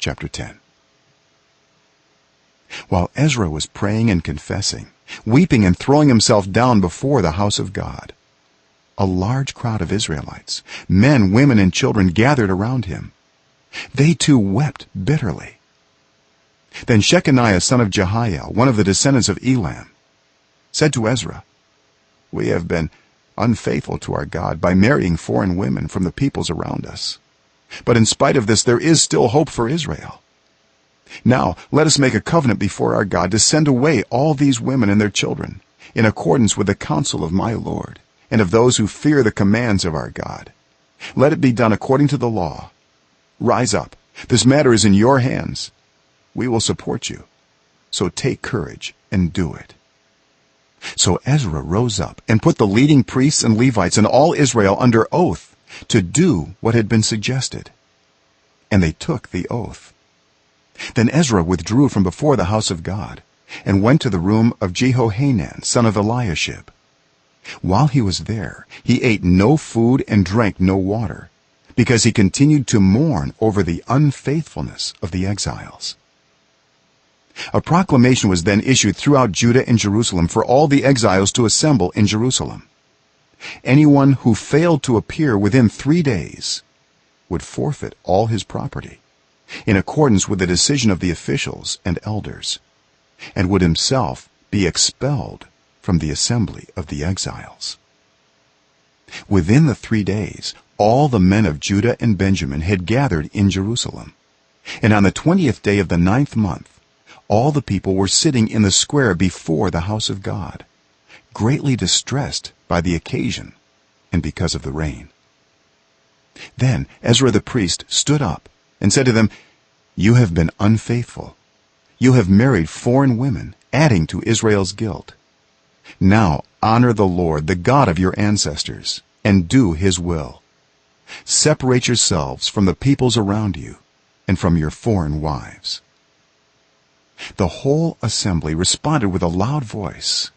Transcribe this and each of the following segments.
chapter 10. While Ezra was praying and confessing, weeping and throwing himself down before the house of God, a large crowd of Israelites, men, women, and children, gathered around him. They too wept bitterly. Then Shechaniah son of Jehiel, one of the descendants of Elam, said to Ezra, "We have been unfaithful to our God by marrying foreign women from the peoples around us, but in spite of this there is still hope for Israel. Now let us make a covenant before our God to send away all these women and their children, in accordance with the counsel of my Lord and of those who fear the commands of our God. Let it be done according to the law. Rise up, this matter is in your hands. We will support you, so take courage and do it." So Ezra rose up and put the leading priests and Levites and all Israel under oath to do what had been suggested, and they took the oath. Then Ezra withdrew from before the house of God and went to the room of Jehohanan son of Eliashib. While he was there, he ate no food and drank no water, because he continued to mourn over the unfaithfulness of the exiles. A proclamation was then issued throughout Judah and Jerusalem for all the exiles to assemble in Jerusalem. Anyone who failed to appear within 3 days would forfeit all his property, in accordance with the decision of the officials and elders, and would himself be expelled from the assembly of the exiles. Within the 3 days, all the men of Judah and Benjamin had gathered in Jerusalem, and on the 20th day of the 9th month all the people were sitting in the square before the house of God, greatly distressed by the occasion and because of the rain. Then Ezra the priest stood up and said to them, "You have been unfaithful. You have married foreign women, adding to Israel's guilt. Now honor the Lord, the God of your ancestors, and do his will. Separate yourselves from the peoples around you and from your foreign wives." The whole assembly responded with a loud voice,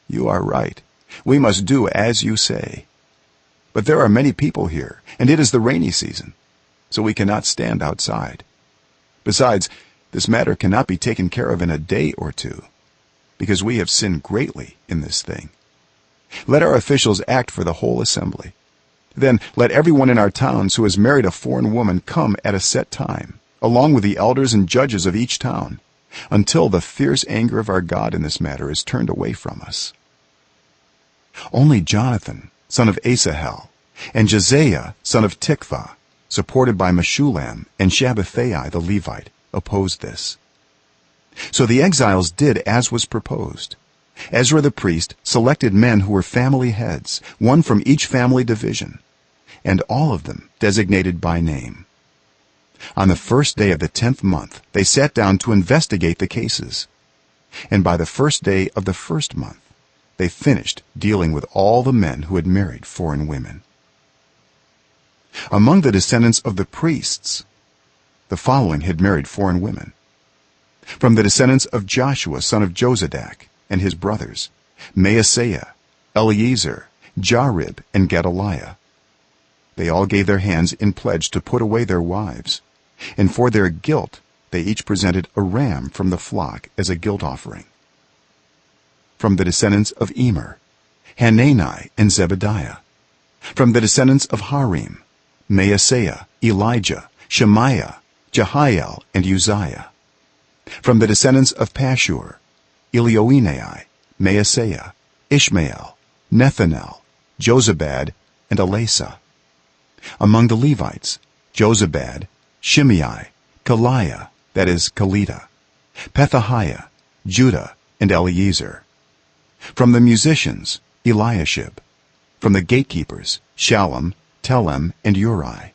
"You are right. We must do as you say. But there are many people here, and it is the rainy season, so we cannot stand outside. Besides, this matter cannot be taken care of in a day or two, because we have sinned greatly in this thing. Let our officials act for the whole assembly. Then let everyone in our towns who has married a foreign woman come at a set time, along with the elders and judges of each town, until the fierce anger of our God in this matter is turned away from us." Only Jonathan son of Asahel and Josiah son of Tikvah, supported by Meshullam and Shabbathai the Levite, opposed this. So the exiles did as was proposed. Ezra the priest selected men who were family heads, one from each family division, and all of them designated by name. On the first day of the 10th month they sat down to investigate the cases, and by the first day of the first month they finished dealing with all the men who had married foreign women. Among the descendants of the priests, the following had married foreign women: from the descendants of Joshua son of Jozadak and his brothers, Maaseiah, Eleazar, Jarib, and Gedaliah. They all gave their hands in pledge to put away their wives, and for their guilt they each presented a ram from the flock as a guilt offering. From the descendants of Emer, Hanani and Zebediah. From the descendants of Harim, Maaseiah, Elijah, Shemaiah, Jehiel, and Uzziah. From the descendants of Pashur, Elioenai, Maaseiah, Ishmael, Nethanel, Jozabad, and Elasa. Among the Levites, Jozabad, Shimei, Kaliah, that is Kalida, Pethahiah, Judah, and Eleazar. From the musicians, Eliashib. From the gatekeepers, Shallum, Telem, and Uri.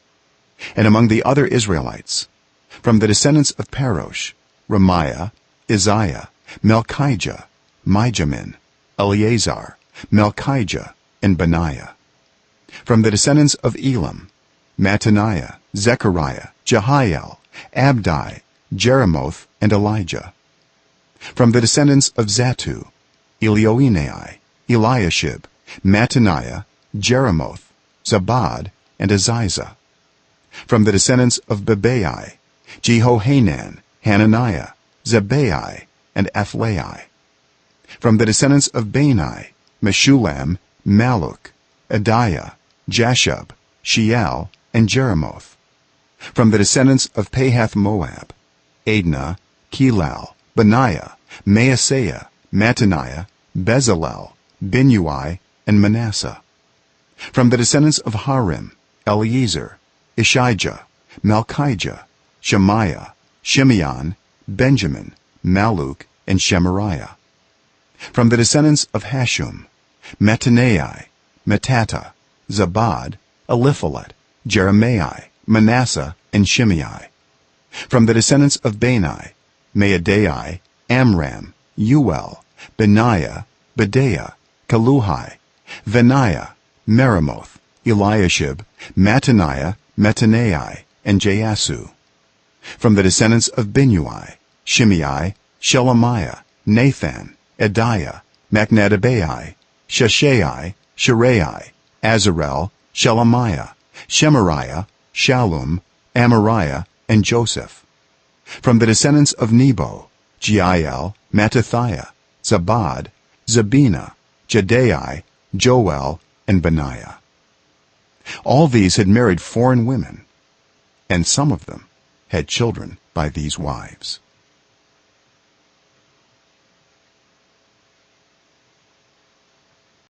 And among the other Israelites, from the descendants of Parosh, Ramiah, Isaiah, Melchijah, Mijamin, Eleazar, Melchijah, and Benaiah. From the descendants of Elam, Mattaniah, Zechariah, Jehiel, Abdi, Jeremoth, and Elijah. From the descendants of Zattu, Elioenai, Eliashib, Mattaniah, Jeremoth, Zabad, and Aziza. From the descendants of Bebai, Jehohanan, Hananiah, Zabbai, and Athlai. From the descendants of Bani, Meshulam, Maluk, Adiah, Jashub, Sheal, and Jeremoth. From the descendants of Pahath-Moab, Adnah, Kelal, Benaiah, Maaseiah, Mattaniah, Bezalel, Binnui, and Manasseh. From the descendants of Harim, Eliezer, Ishijah, Malchijah, Shemaiah, Shimeon, Benjamin, Maluk, and Shemariah. From the descendants of Hashum, Mattaniah, Mattata, Zabad, Eliphalet, Jeremiah, Manasseh, and Shimei. From the descendants of Bani, Maadai, Amram, Uel, Benaiah, Bedaiah, Kaluhi, Vaniah, Meremoth, Eliashib, Mattaniah, Mattaniah, and Jaasu. From the descendants of Binnui, Shimei, Shelemiah, Nathan, Adiah, Machnadabai, Sheshai, Shirai, Azarel, Shelemiah, Shemariah, Shallum, Amariah, and Joseph. From the descendants of Nebo, Jeiel, Mattathiah, Zabad, Zabina, Jediah, Joel, and Benaiah. All these had married foreign women, and some of them had children by these wives.